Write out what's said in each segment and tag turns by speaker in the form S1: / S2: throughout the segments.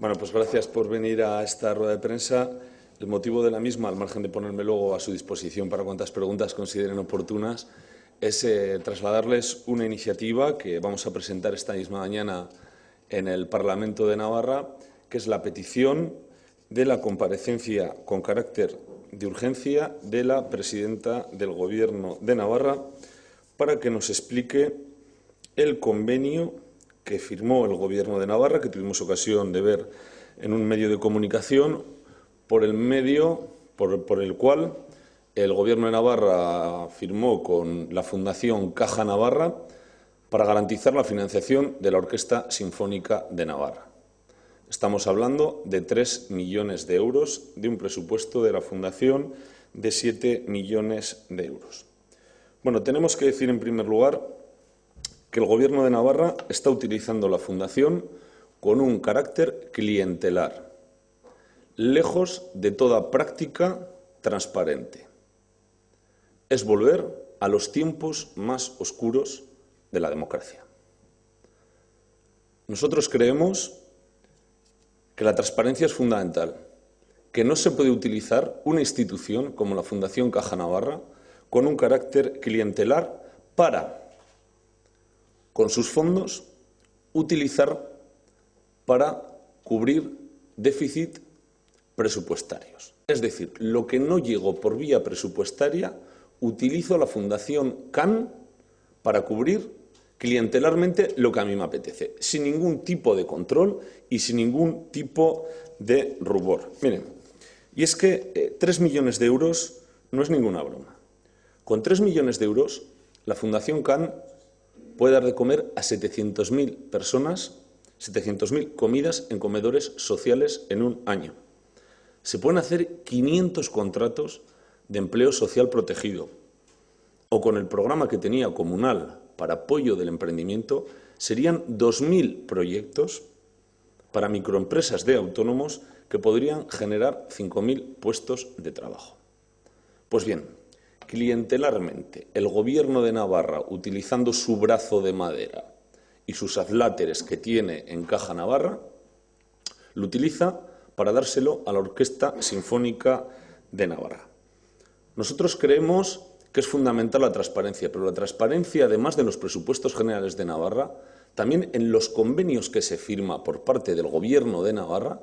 S1: Bueno, pues gracias por venir a esta rueda de prensa. El motivo de la misma, al margen de ponerme luego a su disposición para cuantas preguntas consideren oportunas, es trasladarles una iniciativa que vamos a presentar esta misma mañana en el Parlamento de Navarra, que es la petición de la comparecencia con carácter de urgencia de la presidenta del Gobierno de Navarra para que nos explique el convenio que firmó el Gobierno de Navarra, que tuvimos ocasión de ver en un medio de comunicación, por el cual el Gobierno de Navarra firmó con la Fundación Caja Navarra para garantizar la financiación de la Orquesta Sinfónica de Navarra. Estamos hablando de 3 millones de euros, de un presupuesto de la Fundación de 7 millones de euros. Bueno, tenemos que decir en primer lugar que el Gobierno de Navarra está utilizando la Fundación con un carácter clientelar, lejos de toda práctica transparente. Es volver a los tiempos más oscuros de la democracia. Nosotros creemos que la transparencia es fundamental, que no se puede utilizar una institución como la Fundación Caja Navarra con un carácter clientelar para, con sus fondos, utilizar para cubrir déficit presupuestarios. Es decir, lo que no llegó por vía presupuestaria, utilizo la Fundación CAN para cubrir clientelarmente lo que a mí me apetece, sin ningún tipo de control y sin ningún tipo de rubor. Miren, y es que 3 millones de euros no es ninguna broma. Con 3 millones de euros, la Fundación CAN puede dar de comer a 700.000 personas, 700.000 comidas en comedores sociales en un año. Se pueden hacer 500 contratos de empleo social protegido, o con el programa que tenía comunal para apoyo del emprendimiento, serían 2.000 proyectos para microempresas de autónomos que podrían generar 5.000 puestos de trabajo. Pues bien, clientelarmente, el Gobierno de Navarra, utilizando su brazo de madera y sus adláteres que tiene en Caja Navarra, lo utiliza para dárselo a la Orquesta Sinfónica de Navarra. Nosotros creemos que es fundamental la transparencia, pero la transparencia, además de los presupuestos generales de Navarra, también en los convenios que se firma por parte del Gobierno de Navarra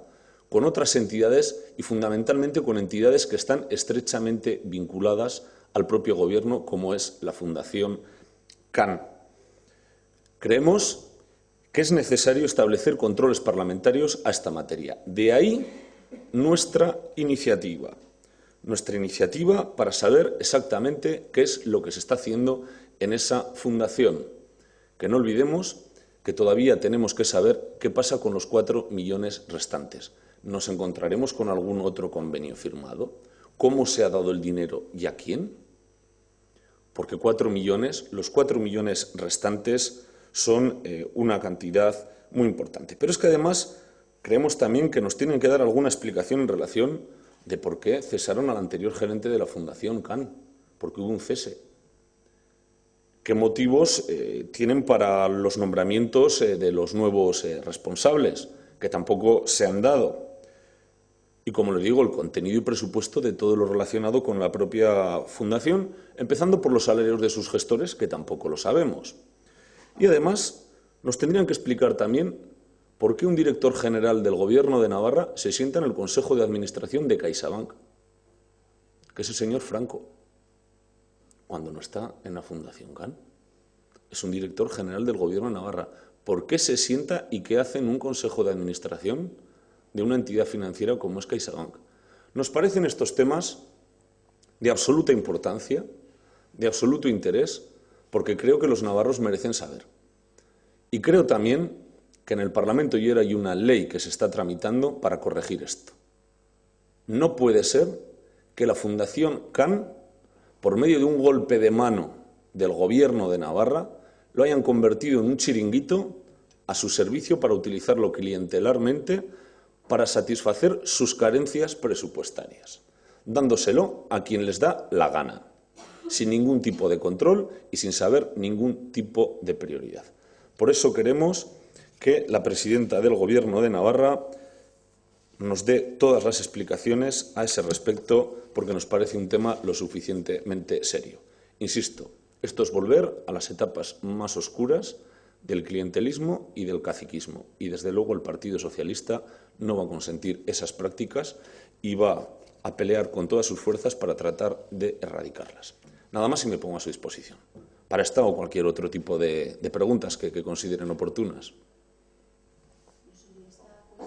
S1: con otras entidades y fundamentalmente con entidades que están estrechamente vinculadas al propio Gobierno, como es la Fundación CAN. Creemos que es necesario establecer controles parlamentarios a esta materia. De ahí nuestra iniciativa para saber exactamente qué es lo que se está haciendo en esa fundación. Que no olvidemos que todavía tenemos que saber qué pasa con los 4 millones restantes. ¿Nos encontraremos con algún otro convenio firmado? ¿Cómo se ha dado el dinero y a quién? Porque los 4 millones restantes son una cantidad muy importante. Pero es que además creemos también que nos tienen que dar alguna explicación en relación de por qué cesaron al anterior gerente de la Fundación CAN, porque hubo un cese. ¿Qué motivos tienen para los nombramientos de los nuevos responsables, que tampoco se han dado? Y, como les digo, el contenido y presupuesto de todo lo relacionado con la propia Fundación, empezando por los salarios de sus gestores, que tampoco lo sabemos. Y, además, nos tendrían que explicar también por qué un director general del Gobierno de Navarra se sienta en el Consejo de Administración de CaixaBank, que es el señor Franco, cuando no está en la Fundación CAN. Es un director general del Gobierno de Navarra. ¿Por qué se sienta y qué hace en un Consejo de Administración de una entidad financiera como es CaixaBank? Nos parecen estos temas de absoluta importancia, de absoluto interés, porque creo que los navarros merecen saber. Y creo también que en el Parlamento ya hay una ley que se está tramitando para corregir esto. No puede ser que la Fundación CAN, por medio de un golpe de mano del Gobierno de Navarra, lo hayan convertido en un chiringuito a su servicio para utilizarlo clientelarmente para satisfacer sus carencias presupuestarias, dándoselo a quien les da la gana, sin ningún tipo de control y sin saber ningún tipo de prioridad. Por eso queremos que la presidenta del Gobierno de Navarra nos dé todas las explicaciones a ese respecto, porque nos parece un tema lo suficientemente serio. Insisto, esto es volver a las etapas más oscuras del clientelismo y del caciquismo. Y, desde luego, el Partido Socialista no va a consentir esas prácticas y va a pelear con todas sus fuerzas para tratar de erradicarlas. Nada más, y me pongo a su disposición para esta o cualquier otro tipo de preguntas que consideren oportunas.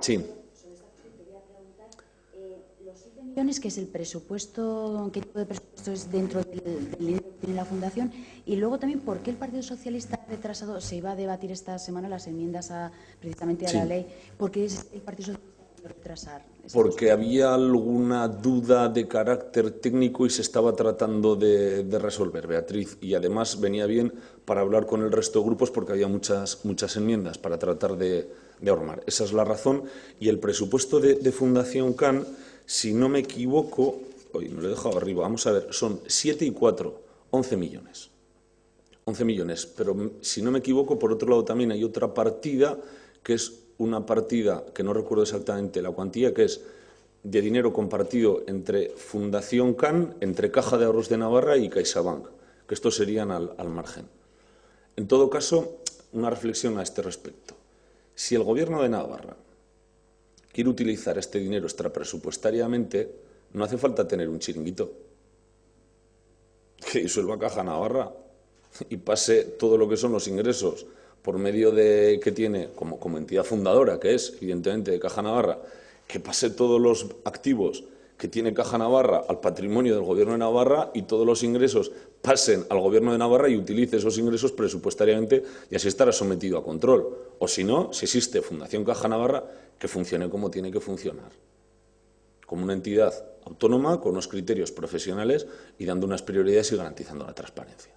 S1: Sí.
S2: Millones, que es el presupuesto, ¿qué tipo de presupuesto es dentro del dinero que tiene la Fundación? Y luego también, ¿por qué el Partido Socialista ha retrasado? Se iba a debatir esta semana las enmiendas precisamente a la ley. ¿Por qué es el Partido Socialista ha retrasar?
S1: Porque había alguna duda de carácter técnico y se estaba tratando de resolver, Beatriz, y además venía bien para hablar con el resto de grupos porque había muchas enmiendas para tratar de ahormar. Esa es la razón. Y el presupuesto de Fundación CAN, si no me equivoco, hoy me lo he dejado arriba, vamos a ver, son 7 y 4, 11 millones. 11 millones, pero si no me equivoco, por otro lado también hay otra partida, que es una partida que no recuerdo exactamente la cuantía, que es de dinero compartido entre Fundación CAN, entre Caja de Ahorros de Navarra y CaixaBank, que estos serían al margen. En todo caso, una reflexión a este respecto. Si el Gobierno de Navarra quiere utilizar este dinero extrapresupuestariamente, no hace falta tener un chiringuito. Que disuelva Caja Navarra y pase todo lo que son los ingresos por medio de que tiene como entidad fundadora, que es evidentemente de Caja Navarra, que pase todos los activos que tiene Caja Navarra al patrimonio del Gobierno de Navarra y todos los ingresos pasen al Gobierno de Navarra y utilice esos ingresos presupuestariamente, y así estará sometido a control. O si no, si existe Fundación Caja Navarra, que funcione como tiene que funcionar, como una entidad autónoma, con unos criterios profesionales y dando unas prioridades y garantizando la transparencia.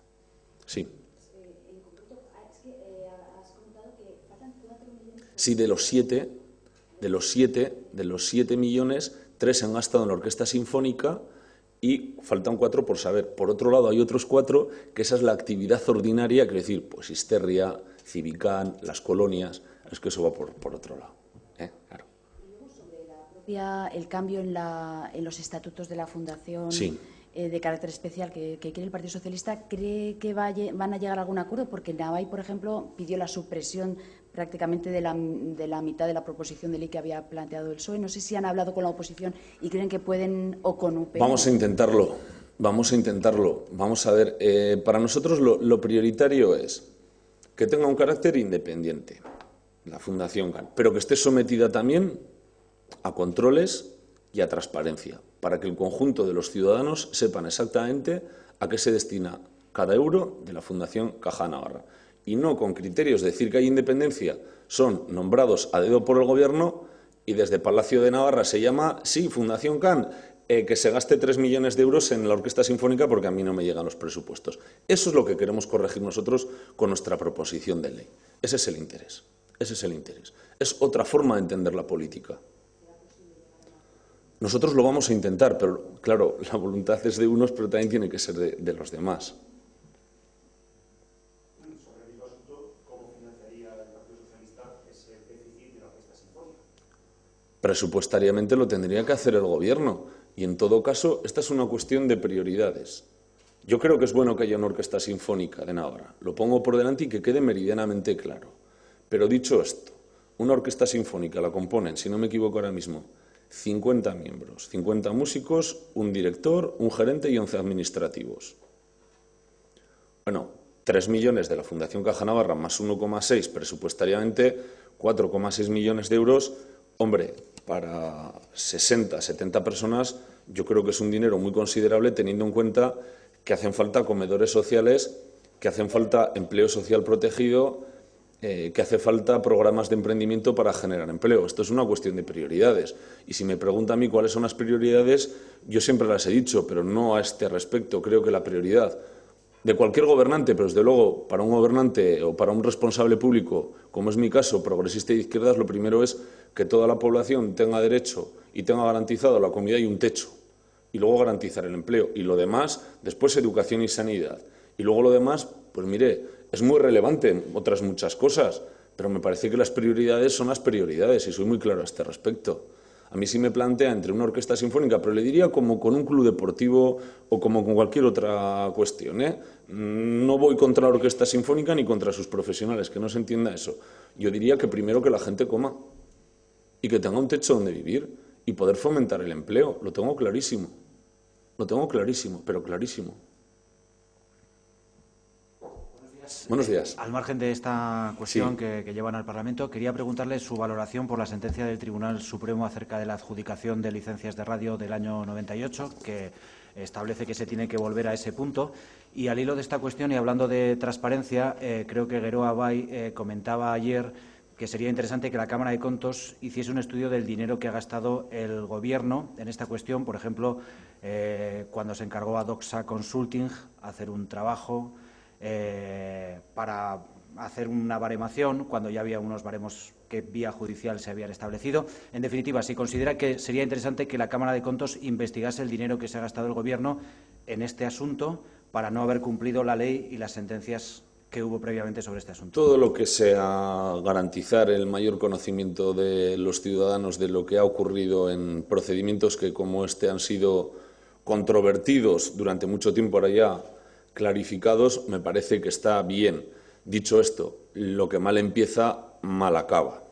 S1: Sí. Sí, de los 7 millones, 3 se han gastado en la Orquesta Sinfónica y faltan 4 por saber. Por otro lado, hay otros 4 que esa es la actividad ordinaria, quiero decir, pues Isterria, Civicán, las colonias, es que eso va por otro lado. Claro.
S2: Y luego, sobre el cambio en los estatutos de la Fundación,
S1: sí,
S2: de carácter especial que quiere el Partido Socialista, ¿cree que van a llegar a algún acuerdo? Porque Navai, por ejemplo, pidió la supresión prácticamente de la mitad de la proposición de ley que había planteado el PSOE. No sé si han hablado con la oposición y creen que pueden, o con UPN.
S1: Vamos a intentarlo. Vamos a ver, para nosotros lo prioritario es que tenga un carácter independiente, la Fundación CAN, pero que esté sometida también a controles y a transparencia, para que el conjunto de los ciudadanos sepan exactamente a qué se destina cada euro de la Fundación Caja Navarra. Y no con criterios de decir que hay independencia, son nombrados a dedo por el Gobierno y desde Palacio de Navarra se llama, sí, Fundación CAN, que se gaste 3 millones de euros en la Orquesta Sinfónica porque a mí no me llegan los presupuestos. Eso es lo que queremos corregir nosotros con nuestra proposición de ley. Ese es el interés. Es otra forma de entender la política. Nosotros lo vamos a intentar, pero claro, la voluntad es de unos, pero también tiene que ser de los demás.
S3: Sobre el mismo asunto, ¿cómo financiaría el Partido Socialista ese déficit de la Orquesta Sinfónica?
S1: Presupuestariamente lo tendría que hacer el Gobierno. Y, en todo caso, esta es una cuestión de prioridades. Yo creo que es bueno que haya una Orquesta Sinfónica de Navarra. Lo pongo por delante y que quede meridianamente claro. Pero, dicho esto, una Orquesta Sinfónica la componen, si no me equivoco ahora mismo, 50 miembros, 50 músicos, un director, un gerente y 11 administrativos. Bueno, 3 millones de la Fundación Caja Navarra más 1,6 presupuestariamente, 4,6 millones de euros. Hombre, para 60, 70 personas yo creo que es un dinero muy considerable, teniendo en cuenta que hacen falta comedores sociales, que hacen falta empleo social protegido, que hace falta programas de emprendimiento para generar empleo. Esto es una cuestión de prioridades. Y si me pregunta a mí cuáles son las prioridades, yo siempre las he dicho, pero no a este respecto. Creo que la prioridad de cualquier gobernante, pero desde luego para un gobernante o para un responsable público, como es mi caso, progresista y de izquierdas, lo primero es que toda la población tenga derecho y tenga garantizado la comida y un techo. Y luego garantizar el empleo. Y lo demás, después educación y sanidad. Y luego lo demás, pues mire, es muy relevante en otras muchas cosas, pero me parece que las prioridades son las prioridades y soy muy claro a este respecto. A mí sí me plantea entre una orquesta sinfónica, pero le diría como con un club deportivo o como con cualquier otra cuestión, ¿eh? No voy contra la orquesta sinfónica ni contra sus profesionales, que no se entienda eso. Yo diría que primero que la gente coma y que tenga un techo donde vivir y poder fomentar el empleo. Lo tengo clarísimo, pero clarísimo. Buenos días.
S4: Al margen de esta cuestión
S1: Sí.
S4: que llevan al Parlamento, quería preguntarle su valoración por la sentencia del Tribunal Supremo acerca de la adjudicación de licencias de radio del año 98, que establece que se tiene que volver a ese punto. Y al hilo de esta cuestión y hablando de transparencia, creo que Geroa Bay comentaba ayer que sería interesante que la Cámara de Contos hiciese un estudio del dinero que ha gastado el Gobierno en esta cuestión. Por ejemplo, cuando se encargó a Doxa Consulting hacer un trabajo para hacer una baremación, cuando ya había unos baremos que vía judicial se habían establecido. En definitiva, si considera que sería interesante que la Cámara de Contos investigase el dinero que se ha gastado el Gobierno en este asunto para no haber cumplido la ley y las sentencias que hubo previamente sobre este asunto.
S1: Todo lo que sea garantizar el mayor conocimiento de los ciudadanos de lo que ha ocurrido en procedimientos que como este han sido controvertidos durante mucho tiempo, ahora ya clarificados, me parece que está bien. Dicho esto, lo que mal empieza, mal acaba.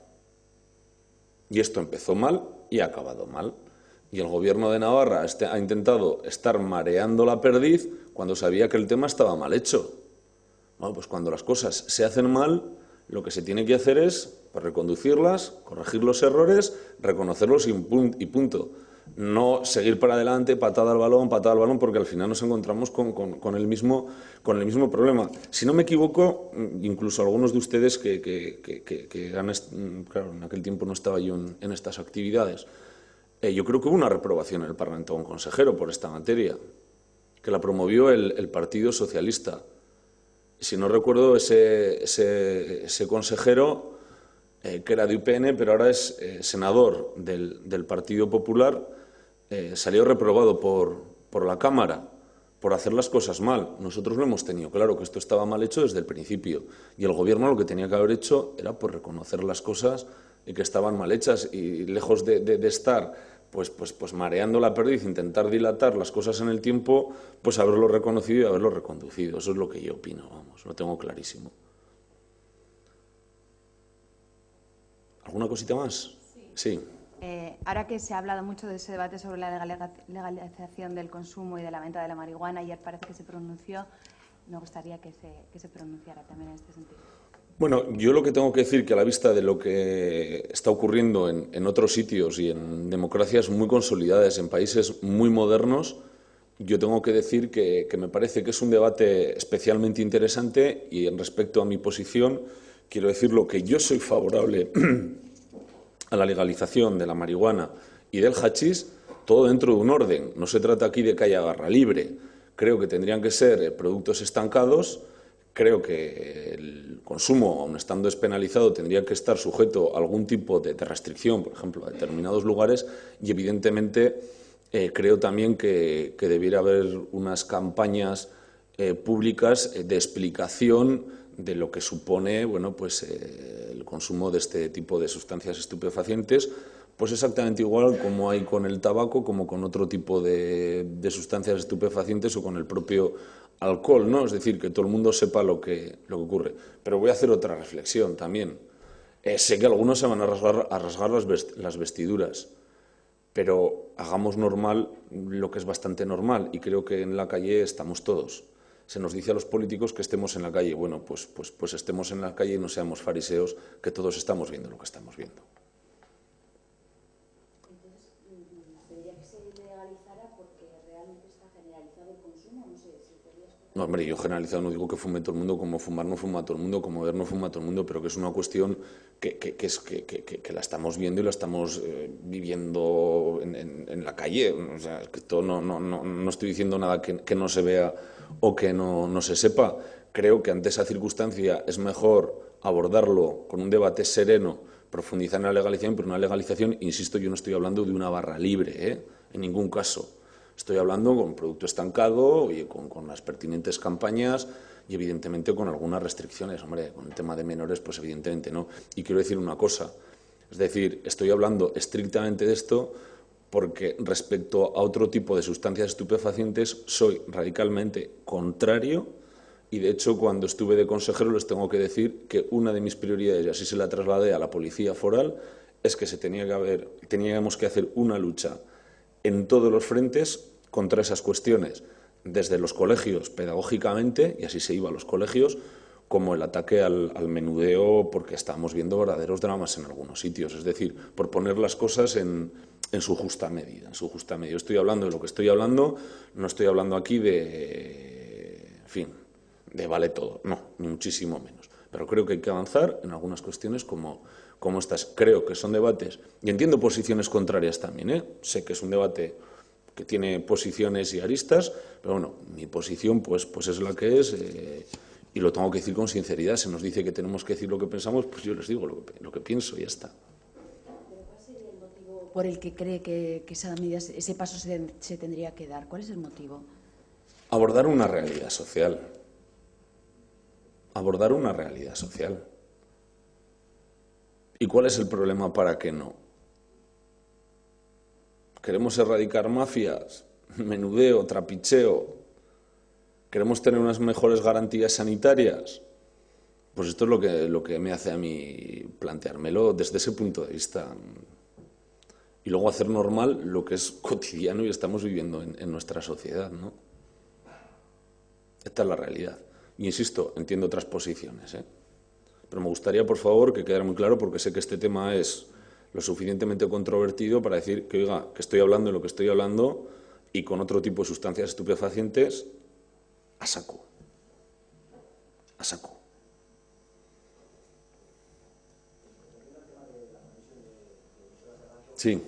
S1: Y esto empezó mal y ha acabado mal. Y el Gobierno de Navarra ha intentado estar mareando la perdiz cuando sabía que el tema estaba mal hecho. Bueno, pues cuando las cosas se hacen mal, lo que se tiene que hacer es pues, reconducirlas, corregir los errores, reconocerlos y punto. No seguir para adelante, patada al balón, porque al final nos encontramos con el mismo problema. Si no me equivoco, incluso algunos de ustedes claro, en aquel tiempo no estaba yo en estas actividades, yo creo que hubo una reprobación en el Parlamento a un consejero por esta materia, que la promovió el Partido Socialista. Si no recuerdo, ese consejero, que era de UPN, pero ahora es senador del Partido Popular, salió reprobado por la Cámara por hacer las cosas mal. Nosotros lo hemos tenido claro que esto estaba mal hecho desde el principio. Y el Gobierno lo que tenía que haber hecho era pues, reconocer las cosas y que estaban mal hechas y lejos de estar pues mareando la perdiz, intentar dilatar las cosas en el tiempo, pues haberlo reconocido y haberlo reconducido. Eso es lo que yo opino, vamos, lo tengo clarísimo. ¿Alguna cosita más? Sí.
S5: Ahora que se ha hablado mucho de ese debate sobre la legalización del consumo y de la venta de la marihuana, ayer parece que se pronunció, me gustaría que se pronunciara también en este sentido.
S1: Bueno, yo lo que tengo que decir que a la vista de lo que está ocurriendo en otros sitios y en democracias muy consolidadas, en países muy modernos, yo tengo que decir que me parece que es un debate especialmente interesante y en respecto a mi posición quiero decirlo que yo soy favorable a la legalización de la marihuana y del hachís, todo dentro de un orden. No se trata aquí de que haya barra libre. Creo que tendrían que ser productos estancados. Creo que el consumo, aun estando despenalizado, tendría que estar sujeto a algún tipo de restricción, por ejemplo, a determinados lugares y, evidentemente, creo también que debiera haber unas campañas públicas de explicación de lo que supone bueno, pues, el consumo de este tipo de sustancias estupefacientes, pues exactamente igual como hay con el tabaco, como con otro tipo de sustancias estupefacientes o con el propio alcohol, ¿no? Es decir, que todo el mundo sepa lo que ocurre. Pero voy a hacer otra reflexión también. Sé que algunos se van a rasgar las vestiduras, pero hagamos normal lo que es bastante normal y creo que en la calle estamos todos. Se nos dice a los políticos que estemos en la calle. Bueno, pues estemos en la calle y no seamos fariseos, que todos estamos viendo lo que estamos viendo.
S2: Entonces, ¿debería que se legalizara porque realmente está generalizado el consumo? No sé si podrías...
S1: No, hombre, yo generalizado no digo que fume todo el mundo, como fumar no fuma todo el mundo, como beber no fuma todo el mundo, pero que es una cuestión que la estamos viendo y la estamos viviendo en la calle. O sea, que todo no estoy diciendo nada que no se vea o que no se sepa. Creo que ante esa circunstancia es mejor abordarlo con un debate sereno, profundizar en la legalización, pero una legalización, insisto, yo no estoy hablando de una barra libre, en ningún caso. Estoy hablando con producto estancado y con las pertinentes campañas y, evidentemente, con algunas restricciones. Hombre, con el tema de menores, pues evidentemente no. Y quiero decir una cosa. Es decir, estoy hablando estrictamente de esto porque respecto a otro tipo de sustancias estupefacientes soy radicalmente contrario y, de hecho, cuando estuve de consejero les tengo que decir que una de mis prioridades, y así se la trasladé a la Policía Foral, es que teníamos que hacer una lucha en todos los frentes contra esas cuestiones, desde los colegios pedagógicamente, y así se iba a los colegios, como el ataque al menudeo, porque estábamos viendo verdaderos dramas en algunos sitios. Es decir, por poner las cosas en su justa medida. En su justa medida. Yo estoy hablando de lo que estoy hablando, no estoy hablando aquí en fin, de vale todo. No, ni muchísimo menos. Pero creo que hay que avanzar en algunas cuestiones como estas. Creo que son debates, y entiendo posiciones contrarias también, ¿eh? Sé que es un debate que tiene posiciones y aristas, pero bueno, mi posición pues es la que es, y lo tengo que decir con sinceridad. Se nos dice que tenemos que decir lo que pensamos, pues yo les digo lo que pienso y ya está.
S2: ¿Pero cuál sería el motivo por el que cree que esa medida, ese paso se tendría que dar? ¿Cuál es el motivo?
S1: Abordar una realidad social. Abordar una realidad social. ¿Y cuál es el problema para que no? ¿Queremos erradicar mafias, menudeo, trapicheo? ¿Queremos tener unas mejores garantías sanitarias? Pues esto es lo que me hace a mí planteármelo desde ese punto de vista. Y luego hacer normal lo que es cotidiano y estamos viviendo en nuestra sociedad, ¿no? Esta es la realidad. Y insisto, entiendo otras posiciones, ¿eh? Pero me gustaría, por favor, que quedara muy claro, porque sé que este tema es lo suficientemente controvertido para decir que, oiga, que estoy hablando de lo que estoy hablando y con otro tipo de sustancias estupefacientes a saco. A saco. Sí.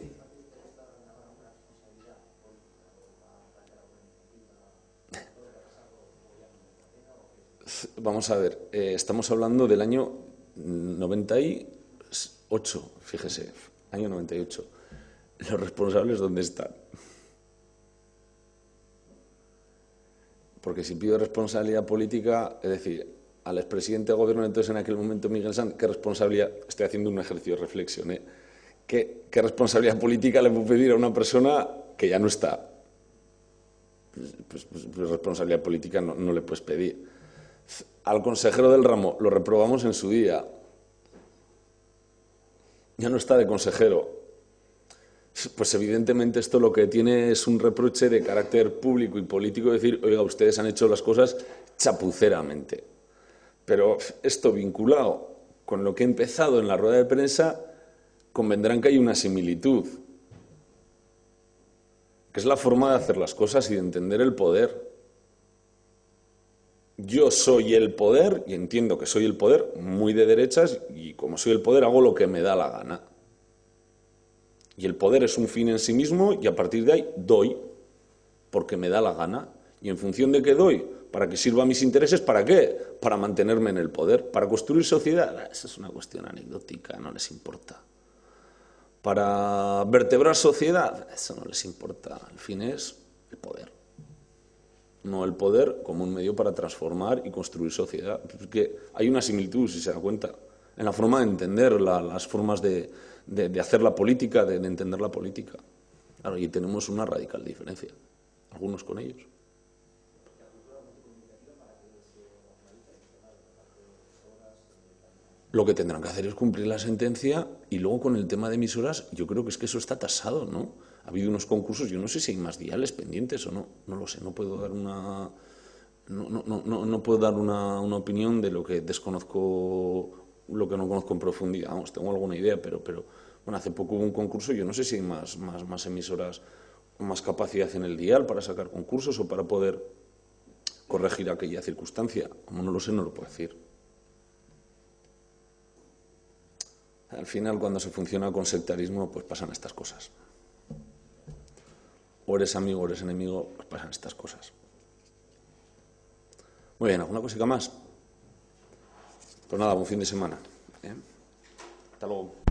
S1: Vamos a ver, estamos hablando del año 98, fíjese, año 98. ¿Los responsables dónde están? Porque si pido responsabilidad política, es decir, al expresidente de gobierno, entonces en aquel momento Miguel Sanz, ¿qué responsabilidad? Estoy haciendo un ejercicio de reflexión, ¿eh? ¿Qué responsabilidad política le puedo pedir a una persona que ya no está? Pues responsabilidad política no le puedes pedir. Al consejero del ramo lo reprobamos en su día. Ya no está de consejero. Pues evidentemente esto lo que tiene es un reproche de carácter público y político, decir, oiga, ustedes han hecho las cosas chapuceramente. Pero esto vinculado con lo que he empezado en la rueda de prensa, convendrán que hay una similitud, que es la forma de hacer las cosas y de entender el poder. Yo soy el poder, y entiendo que soy el poder, muy de derechas, y como soy el poder hago lo que me da la gana. Y el poder es un fin en sí mismo, y a partir de ahí doy, porque me da la gana. Y en función de qué doy, para que sirva a mis intereses, ¿para qué? Para mantenerme en el poder. ¿Para construir sociedad? Esa es una cuestión anecdótica, no les importa. ¿Para vertebrar sociedad? Eso no les importa. El fin es el poder. No el poder como un medio para transformar y construir sociedad. Porque hay una similitud, si se da cuenta, en la forma de entender las formas de hacer la política, de entender la política. Claro, y tenemos una radical diferencia, algunos con ellos. Lo que tendrán que hacer es cumplir la sentencia, y luego con el tema de emisoras, yo creo que eso está tasado, ¿no? Ha habido unos concursos, yo no sé si hay más diales pendientes o no, no lo sé, no puedo dar una opinión de lo que desconozco, lo que no conozco en profundidad. Vamos, tengo alguna idea, pero bueno, hace poco hubo un concurso, yo no sé si hay más emisoras, más capacidad en el dial para sacar concursos o para poder corregir aquella circunstancia. Como no lo sé, no lo puedo decir. Al final, cuando se funciona con sectarismo, pues pasan estas cosas. O eres amigo o eres enemigo, pues pasan estas cosas. Muy bien, ¿alguna cosita más? Pues nada, buen fin de semana. Hasta luego.